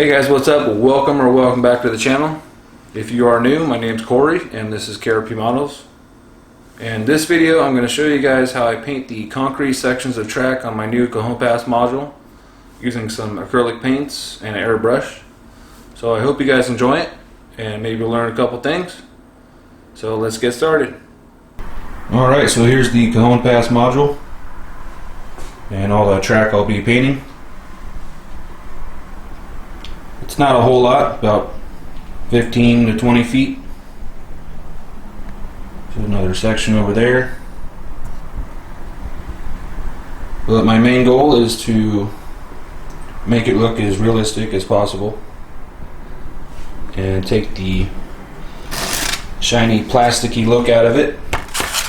Hey guys, what's up? Welcome back to the channel. If you are new, my name's Corey and this is KRPmodels. In this video I'm going to show you guys how I paint the concrete sections of track on my new Cajon Pass Module using some acrylic paints and an airbrush. So I hope you guys enjoy it and maybe learn a couple things. So let's get started. Alright, so here's the Cajon Pass Module and all the track I'll be painting. It's not a whole lot, about 15 to 20 feet. There's another section over there. But my main goal is to make it look as realistic as possible and take the shiny plasticky look out of it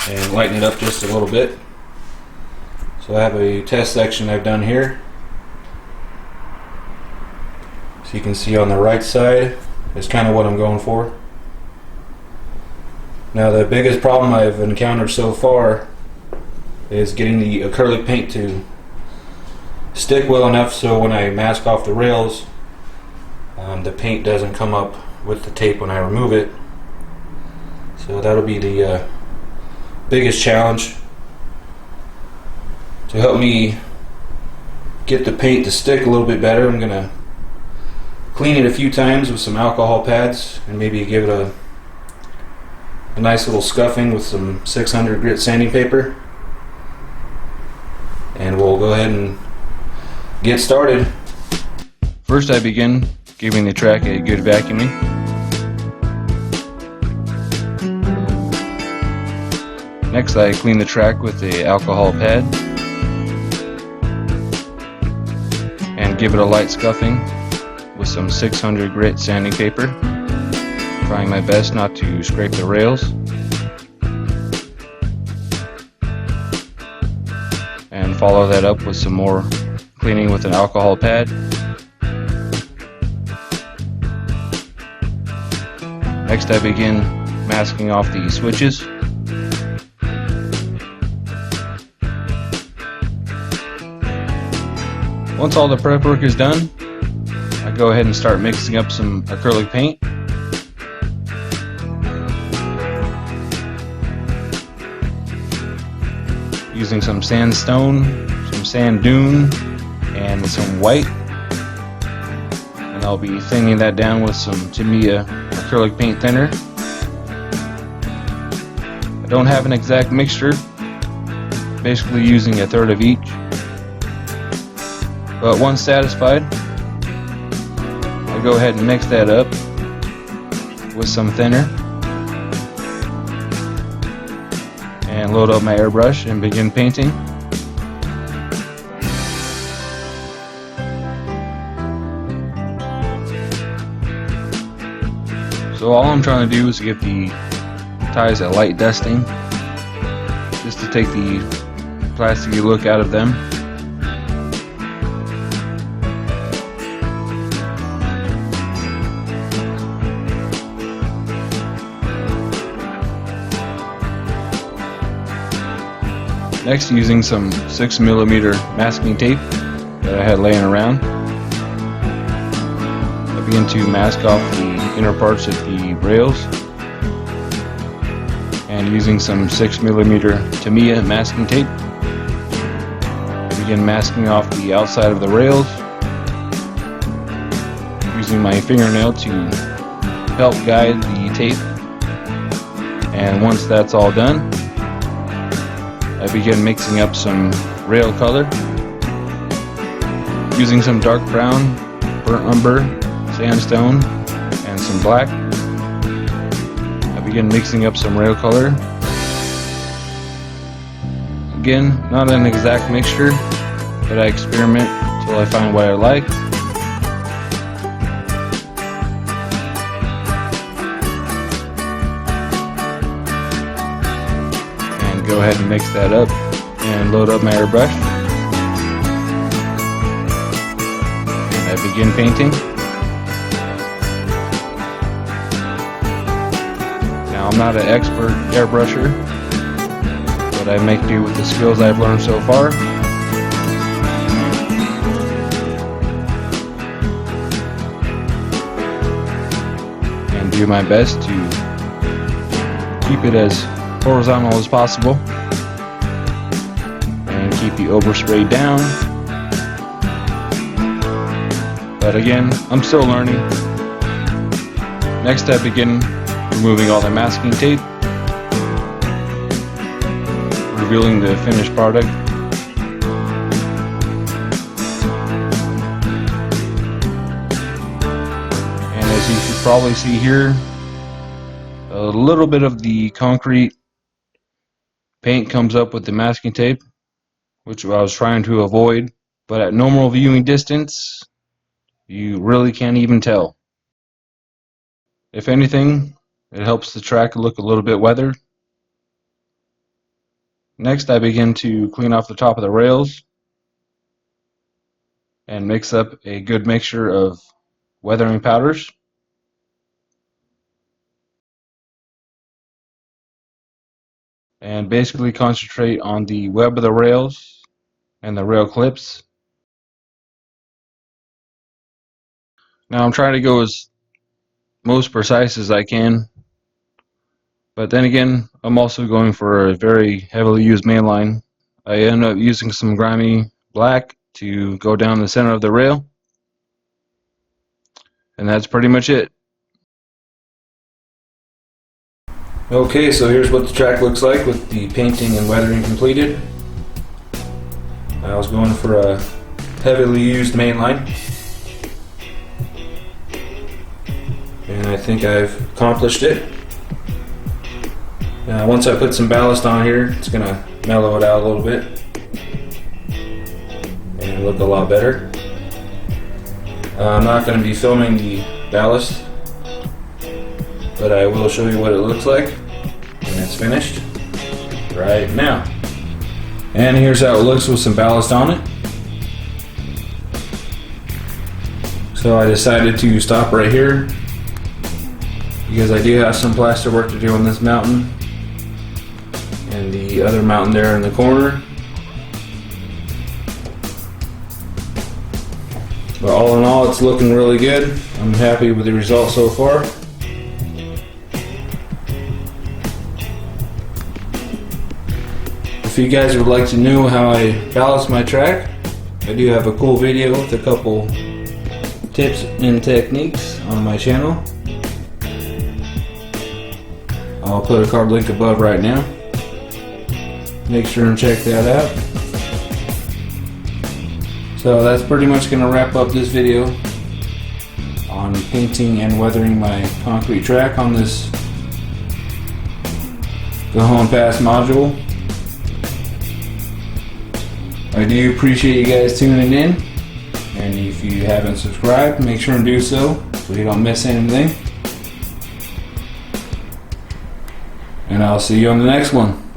and lighten it up just a little bit. So I have a test section I've done here. So you can see on the right side is kind of what I'm going for. Now the biggest problem I've encountered so far is getting the acrylic paint to stick well enough so when I mask off the rails the paint doesn't come up with the tape when I remove it. So that'll be the biggest challenge. To help me get the paint to stick a little bit better, I'm going to clean it a few times with some alcohol pads and maybe give it a nice little scuffing with some 600 grit sanding paper. And we'll go ahead and get started. First I begin giving the track a good vacuuming. Next I clean the track with the alcohol pad and give it a light scuffing with some 600 grit sanding paper, trying my best not to scrape the rails, and follow that up with some more cleaning with an alcohol pad. Next I begin masking off the switches. Once all the prep work is done, I go ahead and start mixing up some acrylic paint. Using some sandstone, some sand dune, and some white. And I'll be thinning that down with some Tamiya acrylic paint thinner. I don't have an exact mixture, basically using a third of each. But once satisfied, I'll go ahead and mix that up with some thinner and load up my airbrush and begin painting. So all I'm trying to do is get the ties a light dusting, just to take the plasticky look out of them. Next, using some 6mm masking tape that I had laying around, I begin to mask off the inner parts of the rails, and using some 6mm Tamiya masking tape, I begin masking off the outside of the rails, using my fingernail to help guide the tape. And once that's all done, I begin mixing up some rail color, using some dark brown, burnt umber, sandstone, and some black. I begin mixing up some rail color. Again, not an exact mixture, but I experiment until I find what I like. Go ahead and mix that up and load up my airbrush, and I begin painting. Now I'm not an expert airbrusher, but I make do with the skills I've learned so far. do my best to keep it as horizontal as possible and keep the overspray down. But again, I'm still learning. Next I begin removing all the masking tape, revealing the finished product. And as you should probably see here, a little bit of the concrete paint comes up with the masking tape, which I was trying to avoid, but at normal viewing distance you really can't even tell. If anything, it helps the track look a little bit weathered. Next I begin to clean off the top of the rails and mix up a good mixture of weathering powders. And basically concentrate on the web of the rails and the rail clips. Now I'm trying to go as most precise as I can, but then again I'm also going for a very heavily used mainline. I end up using some grimy black to go down the center of the rail, and that's pretty much it. Okay, so here's what the track looks like with the painting and weathering completed. I was going for a heavily used mainline, and I think I've accomplished it. Once I put some ballast on here, it's going to mellow it out a little bit and look a lot better. I'm not going to be filming the ballast, but I will show you what it looks like when it's finished right now. And here's how it looks with some ballast on it. So I decided to stop right here because I do have some plaster work to do on this mountain and the other mountain there in the corner. But all in all, it's looking really good. I'm happy with the result so far. If you guys would like to know how I ballast my track, I do have a cool video with a couple tips and techniques on my channel. I'll put a card link above right now. Make sure and check that out. So that's pretty much going to wrap up this video on painting and weathering my concrete track on this Cajon Pass Module. I do appreciate you guys tuning in, and if you haven't subscribed, make sure and do so you don't miss anything. And I'll see you on the next one.